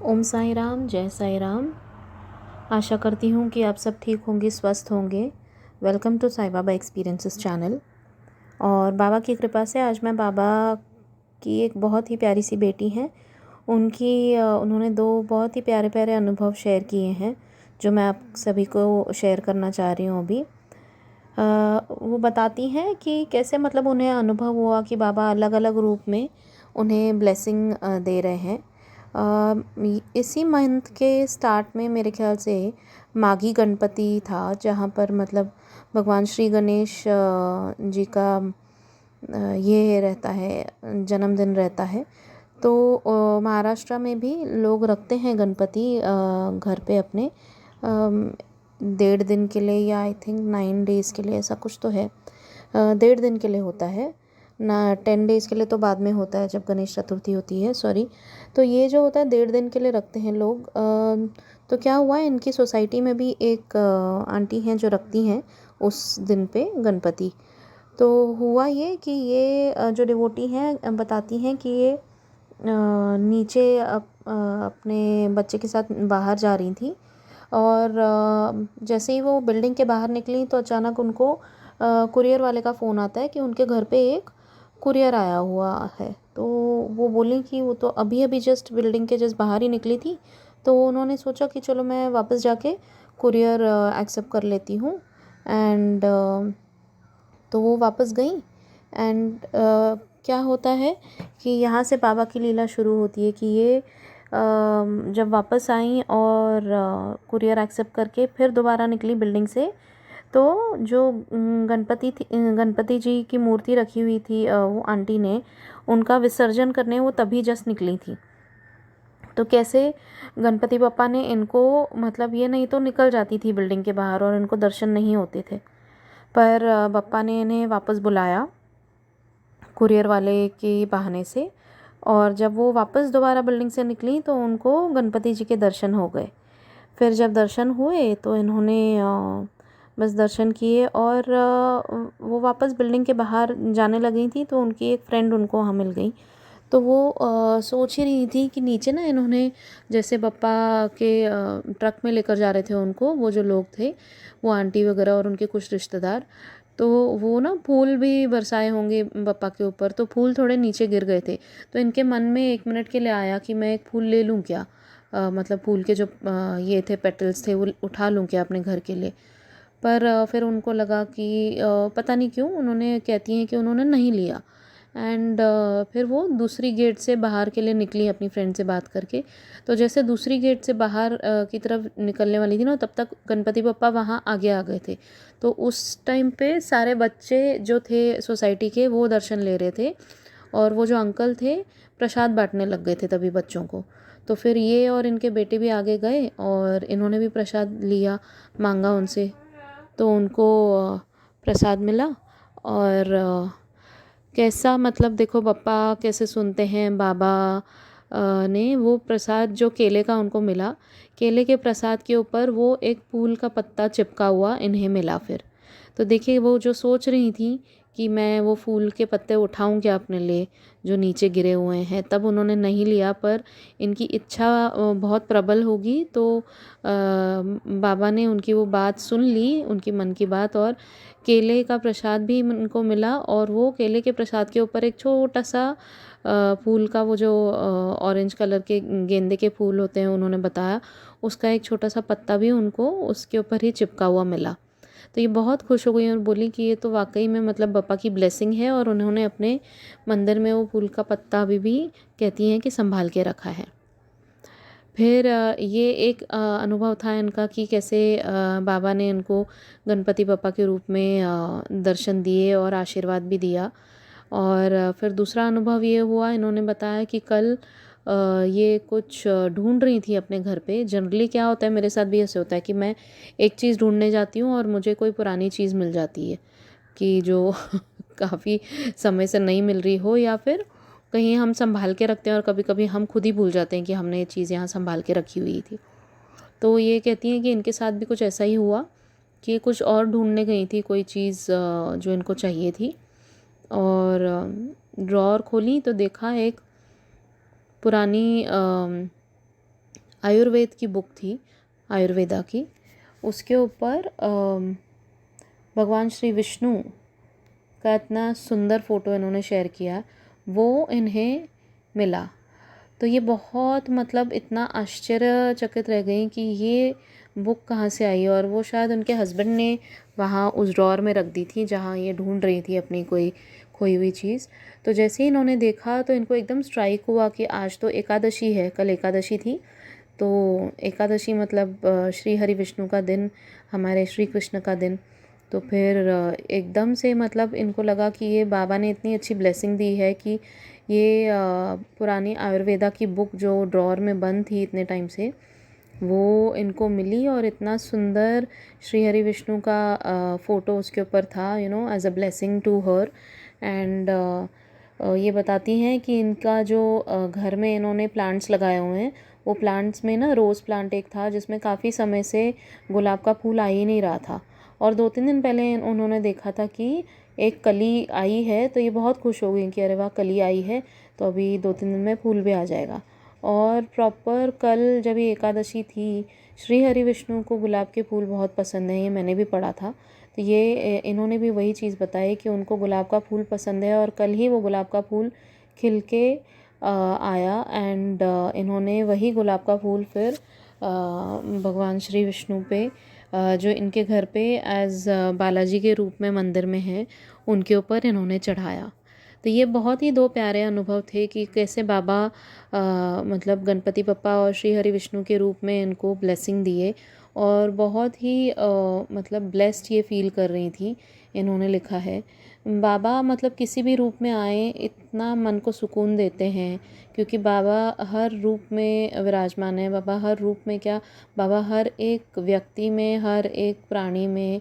ओम साई राम, जय साई राम। आशा करती हूँ कि आप सब ठीक होंगे, स्वस्थ होंगे। Welcome to Sai Baba experiences channel. और बाबा की कृपा से आज मैं बाबा की एक बहुत ही प्यारी सी बेटी हैं, उन्होंने दो बहुत ही प्यारे प्यारे अनुभव शेयर किए हैं जो मैं आप सभी को शेयर करना चाह रही हूँ अभी। वो बताती हैं कि कैसे मतलब उन्हें अनुभव हुआ कि बाबा अलग अलग रूप में उन्हें ब्लेसिंग दे रहे हैं। इसी मंथ के स्टार्ट में मेरे ख्याल से माघी गणपति था, जहाँ पर मतलब भगवान श्री गणेश जी का ये रहता है, जन्मदिन रहता है। तो महाराष्ट्र में भी लोग रखते हैं गणपति घर पे अपने 1.5 दिन के लिए, या आई थिंक 9 डेज़ के लिए, ऐसा कुछ तो है। 1.5 दिन के लिए होता है ना, 10 डेज़ के लिए तो बाद में होता है जब गणेश चतुर्थी होती है, सॉरी। तो ये जो होता है 1.5 दिन के लिए रखते हैं लोग। तो क्या हुआ, इनकी सोसाइटी में भी एक आंटी हैं जो रखती हैं उस दिन पे गणपति। तो हुआ ये कि ये जो डिवोटी हैं बताती हैं कि ये नीचे अपने बच्चे के साथ बाहर जा रही थी, और जैसे ही वो बिल्डिंग के बाहर निकली तो अचानक उनको कुरियर वाले का फ़ोन आता है कि उनके घर पे एक कुरियर आया हुआ है। तो वो बोली कि वो तो अभी अभी जस्ट बिल्डिंग के जस्ट बाहर ही निकली थी। तो उन्होंने सोचा कि चलो मैं वापस जाके कुरियर एक्सेप्ट कर लेती हूँ। एंड तो वो वापस गई। एंड क्या होता है कि यहाँ से बाबा की लीला शुरू होती है कि ये जब वापस आई और कुरियर एक्सेप्ट करके फिर दोबारा निकली बिल्डिंग से, तो जो गणपति जी की मूर्ति रखी हुई थी, वो आंटी ने उनका विसर्जन करने वो तभी जस्ट निकली थी। तो कैसे गणपति बप्पा ने इनको, मतलब ये नहीं तो निकल जाती थी बिल्डिंग के बाहर और इनको दर्शन नहीं होते थे, पर बप्पा ने इन्हें वापस बुलाया कुरियर वाले के बहाने से। और जब वो वापस दोबारा बिल्डिंग से निकली तो उनको गणपति जी के दर्शन हो गए। फिर जब दर्शन हुए तो इन्होंने बस दर्शन किए, और वो वापस बिल्डिंग के बाहर जाने लगी थी तो उनकी एक फ्रेंड उनको वहाँ मिल गई। तो वो सोच ही रही थी कि नीचे ना इन्होंने जैसे बप्पा के ट्रक में लेकर जा रहे थे उनको, वो जो लोग थे वो आंटी वगैरह और उनके कुछ रिश्तेदार, तो वो ना फूल भी बरसाए होंगे बप्पा के ऊपर, तो फूल थोड़े नीचे गिर गए थे। तो इनके मन में 1 मिनट के लिए आया कि मैं एक फूल ले लूँ क्या, मतलब फूल के जो ये थे पेटल्स थे वो उठा लूँ क्या अपने घर के लिए। पर फिर उनको लगा कि पता नहीं क्यों, उन्होंने कहती हैं कि उन्होंने नहीं लिया। एंड फिर वो दूसरी गेट से बाहर के लिए निकली अपनी फ्रेंड से बात करके। तो जैसे दूसरी गेट से बाहर की तरफ निकलने वाली थी ना, तब तक गणपति बप्पा वहाँ आगे आ गए थे। तो उस टाइम पे सारे बच्चे जो थे सोसाइटी के वो दर्शन ले रहे थे, और वो जो अंकल थे प्रसाद बांटने लग गए थे तभी बच्चों को। तो फिर ये और इनके बेटे भी आगे गए और इन्होंने भी प्रसाद लिया, मांगा उनसे, तो उनको प्रसाद मिला। और कैसा मतलब देखो बप्पा कैसे सुनते हैं। बाबा ने वो प्रसाद जो केले का उनको मिला, केले के प्रसाद के ऊपर वो एक फूल का पत्ता चिपका हुआ इन्हें मिला। फिर तो देखिए वो जो सोच रही थी कि मैं वो फूल के पत्ते उठाऊं क्या अपने लिए जो नीचे गिरे हुए हैं, तब उन्होंने नहीं लिया। पर इनकी इच्छा बहुत प्रबल होगी, तो बाबा ने उनकी वो बात सुन ली, उनकी मन की बात, और केले का प्रसाद भी उनको मिला। और वो केले के प्रसाद के ऊपर एक छोटा सा फूल का, वो जो ऑरेंज कलर के गेंदे के फूल होते हैं उन्होंने बताया, उसका एक छोटा सा पत्ता भी उनको उसके ऊपर ही चिपका हुआ मिला। तो ये बहुत खुश हो गई और बोली कि ये तो वाकई में मतलब बप्पा की ब्लेसिंग है, और उन्होंने अपने मंदिर में वो फूल का पत्ता अभी भी कहती हैं कि संभाल के रखा है। फिर ये एक अनुभव था इनका कि कैसे बाबा ने इनको गणपति बप्पा के रूप में दर्शन दिए और आशीर्वाद भी दिया। और फिर दूसरा अनुभव ये हुआ, इन्होंने बताया कि कल ये कुछ ढूंढ रही थी अपने घर पे। जनरली क्या होता है, मेरे साथ भी ऐसे होता है कि मैं एक चीज़ ढूंढने जाती हूँ और मुझे कोई पुरानी चीज़ मिल जाती है कि जो काफ़ी समय से नहीं मिल रही हो, या फिर कहीं हम संभाल के रखते हैं और कभी कभी हम खुद ही भूल जाते हैं कि हमने ये चीज़ यहाँ संभाल के रखी हुई थी। तो ये कहती हैं कि इनके साथ भी कुछ ऐसा ही हुआ कि ये कुछ और ढूंढने गई थी कोई चीज़ जो इनको चाहिए थी। और ड्रॉअर खोली तो देखा एक पुरानी आयुर्वेद की बुक थी, आयुर्वेदा की। उसके ऊपर भगवान श्री विष्णु का इतना सुंदर फ़ोटो इन्होंने शेयर किया, वो इन्हें मिला। तो ये बहुत मतलब इतना आश्चर्यचकित रह गई कि ये बुक कहाँ से आई, और वो शायद उनके हस्बैंड ने वहाँ उस ड्रॉअर में रख दी थी जहाँ ये ढूंढ रही थी अपनी कोई खोई हुई चीज़। तो जैसे ही इन्होंने देखा तो इनको एकदम स्ट्राइक हुआ कि आज तो एकादशी है, कल एकादशी थी। तो एकादशी मतलब श्री हरि विष्णु का दिन, हमारे श्री कृष्ण का दिन। तो फिर एकदम से मतलब इनको लगा कि ये बाबा ने इतनी अच्छी ब्लेसिंग दी है कि ये पुरानी आयुर्वेदा की बुक जो ड्रॉअर में बंद थी इतने टाइम से, वो इनको मिली। और इतना सुंदर श्री हरि विष्णु का फ़ोटो उसके ऊपर था, as a blessing to her. And ये बताती हैं कि इनका जो घर में इन्होंने प्लांट्स लगाए हुए हैं, वो प्लांट्स में ना रोज़ प्लांट एक था जिसमें काफ़ी समय से गुलाब का फूल आ ही नहीं रहा था। और 2-3 दिन पहले उन्होंने देखा था कि एक कली आई है, तो ये बहुत खुश हो गई कि अरे वाह, कली आई है, तो अभी 2-3 दिन में फूल भी आ जाएगा। और प्रॉपर कल जब ये एकादशी थी, श्री हरि विष्णु को गुलाब के फूल बहुत पसंद है, ये मैंने भी पढ़ा था। तो ये इन्होंने भी वही चीज़ बताई कि उनको गुलाब का फूल पसंद है, और कल ही वो गुलाब का फूल खिल के आया। एंड इन्होंने वही गुलाब का फूल फिर भगवान श्री विष्णु पे, जो इनके घर पे एज बालाजी के रूप में मंदिर में है, उनके ऊपर इन्होंने चढ़ाया। तो ये बहुत ही दो प्यारे अनुभव थे कि कैसे बाबा मतलब गणपति बप्पा और श्री हरि विष्णु के रूप में इनको ब्लेसिंग दिए, और बहुत ही मतलब ब्लेस्ड ये फील कर रही थी। इन्होंने लिखा है बाबा मतलब किसी भी रूप में आए इतना मन को सुकून देते हैं, क्योंकि बाबा हर रूप में विराजमान है। बाबा हर रूप में क्या, बाबा हर एक व्यक्ति में, हर एक प्राणी में,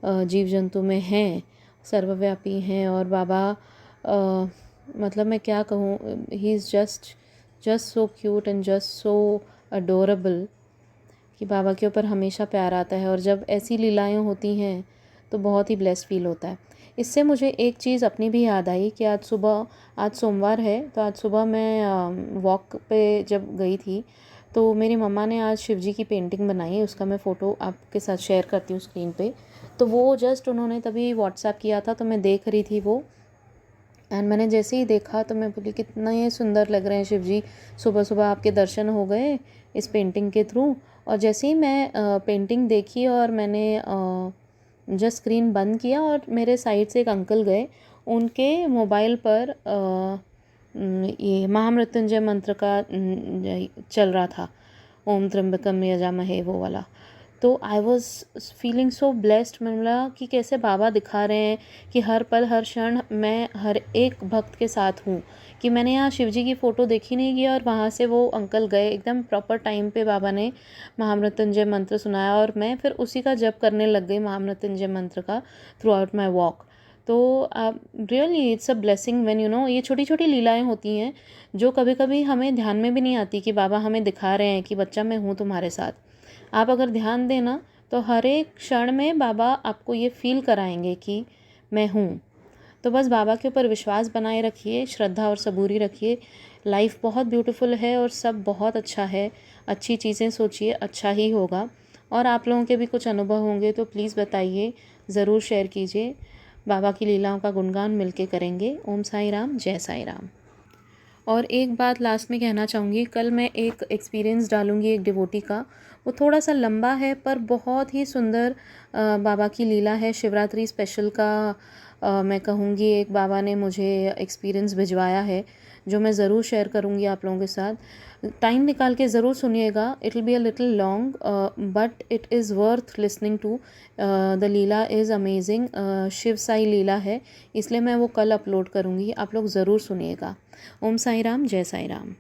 जीव जंतु में हैं, सर्वव्यापी हैं। और बाबा मतलब मैं क्या कहूँ, he is just so cute and just so adorable कि बाबा के ऊपर हमेशा प्यार आता है। और जब ऐसी लीलाएं होती हैं तो बहुत ही ब्लेस्ड फील होता है। इससे मुझे एक चीज़ अपनी भी याद आई कि आज सोमवार है, तो आज सुबह मैं वॉक पे जब गई थी, तो मेरी मम्मा ने आज शिव जी की पेंटिंग बनाई, उसका मैं फ़ोटो आपके साथ शेयर करती हूँ स्क्रीन पे। तो वो जस्ट उन्होंने तभी व्हाट्सएप किया था, तो मैं देख रही थी वो। एंड मैंने जैसे ही देखा तो मैं बोली कितना ये सुंदर लग रहे हैं शिव जी, सुबह सुबह आपके दर्शन हो गए इस पेंटिंग के थ्रू। और जैसे ही मैं पेंटिंग देखी और मैंने जस्ट स्क्रीन बंद किया, और मेरे साइड से एक अंकल गए, उनके मोबाइल पर ये महामृत्युंजय मंत्र का चल रहा था, ओम त्र्यंबकम यजामहे, वो वाला। तो I was feeling so blessed. मैंने बोला कि कैसे बाबा दिखा रहे हैं कि हर पल हर क्षण मैं हर एक भक्त के साथ हूँ, कि मैंने यहाँ शिव जी की फ़ोटो देखी नहीं की, और वहाँ से वो अंकल गए एकदम प्रॉपर टाइम पे, बाबा ने महामृत्युंजय मंत्र सुनाया, और मैं फिर उसी का जप करने लग गई, महामृत्युंजय मंत्र का, थ्रू आउट माई वॉक। तो really it's a blessing when ये छोटी छोटी लीलाएं होती हैं जो कभी कभी हमें ध्यान में भी नहीं आती, कि बाबा हमें दिखा रहे हैं कि बच्चा मैं हूँ तुम्हारे साथ। आप अगर ध्यान देना तो हर एक क्षण में बाबा आपको ये फील कराएंगे कि मैं हूँ। तो बस बाबा के ऊपर विश्वास बनाए रखिए, श्रद्धा और सबूरी रखिए। लाइफ बहुत ब्यूटीफुल है और सब बहुत अच्छा है। अच्छी चीज़ें सोचिए, अच्छा ही होगा। और आप लोगों के भी कुछ अनुभव होंगे तो प्लीज़ बताइए, ज़रूर शेयर कीजिए। बाबा की लीलाओं का गुणगान मिलके करेंगे। ओम साई राम, जय साई राम। और एक बात लास्ट में कहना चाहूँगी, कल मैं एक एक्सपीरियंस डालूँगी एक डिवोटी का, वो थोड़ा सा लंबा है पर बहुत ही सुंदर बाबा की लीला है। शिवरात्रि स्पेशल का मैं कहूँगी एक बाबा ने मुझे एक्सपीरियंस भिजवाया है, जो मैं ज़रूर शेयर करूँगी आप लोगों के साथ। टाइम निकाल के ज़रूर सुनिएगा, it will be a little long but it is worth listening to. The Leela is amazing. Shiv Sai Leela है, इसलिए मैं वो कल अपलोड करूँगी, आप लोग ज़रूर सुनिएगा। ओम साई राम, जय साई राम।